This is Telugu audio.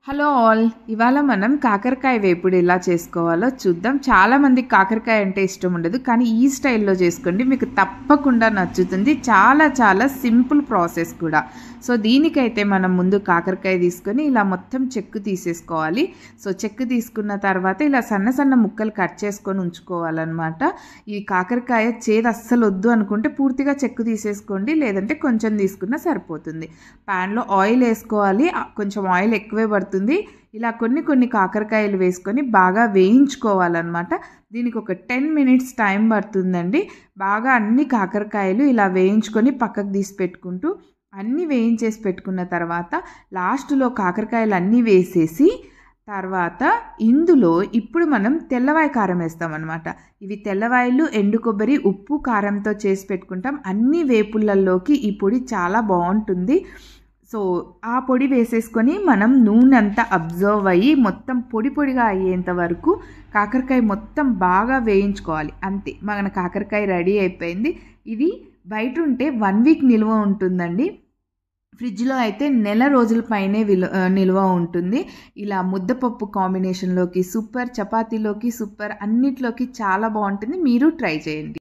హలో ఆల్, ఇవాళ మనం కాకరకాయ వేపుడు ఎలా చేసుకోవాలో చూద్దాం. చాలామందికి కాకరకాయ అంటే ఇష్టం ఉండదు, కానీ ఈ స్టైల్లో చేసుకోండి, మీకు తప్పకుండా నచ్చుతుంది. చాలా చాలా సింపుల్ ప్రాసెస్ కూడా. సో దీనికైతే మనం ముందు కాకరకాయ తీసుకొని ఇలా మొత్తం చెక్కు తీసేసుకోవాలి. సో చెక్కు తీసుకున్న తర్వాత ఇలా సన్న సన్న ముక్కలు కట్ చేసుకొని ఉంచుకోవాలన్నమాట. ఈ కాకరకాయ చేదు అస్సలు వద్దు అనుకుంటే పూర్తిగా చెక్కు తీసేసుకోండి, లేదంటే కొంచెం తీసుకున్నా సరిపోతుంది. ప్యాన్లో ఆయిల్ వేసుకోవాలి, కొంచెం ఆయిల్ ఎక్కువే పడుతుంది. ఇలా కొన్ని కాకరకాయలు వేసుకొని బాగా వేయించుకోవాలన్నమాట. దీనికి ఒక 10 minutes టైం పడుతుందండి. బాగా అన్ని కాకరకాయలు ఇలా వేయించుకొని పక్కకు తీసి పెట్టుకుంటూ అన్నీ వేయించేసి పెట్టుకున్న తర్వాత లాస్ట్లో కాకరకాయలు అన్నీ వేసేసి తర్వాత ఇందులో ఇప్పుడు మనం తెల్లవాయి కారం వేస్తామన్నమాట. ఇవి తెల్లవాయలు, ఎండు కొబ్బరి, ఉప్పు, కారంతో చేసి పెట్టుకుంటాం. అన్ని వేపుళ్ళల్లోకి ఈ పొడి చాలా బాగుంటుంది. సో ఆ పొడి వేసేసుకొని మనం నూనె అంతా అబ్జర్వ్ అయ్యి మొత్తం పొడి పొడిగా అయ్యేంత వరకు కాకరకాయ మొత్తం బాగా వేయించుకోవాలి. అంతే, మన కాకరకాయ రెడీ అయిపోయింది. ఇది బయట ఉంటే 1 week నిల్వ ఉంటుందండి. ఫ్రిడ్జ్లో అయితే నెల రోజుల పైనే నిల్వ ఉంటుంది. ఇలా ముద్దపప్పు కాంబినేషన్లోకి సూపర్, చపాతీలోకి సూపర్, అన్నిట్లోకి చాలా బాగుంటుంది. మీరు ట్రై చేయండి.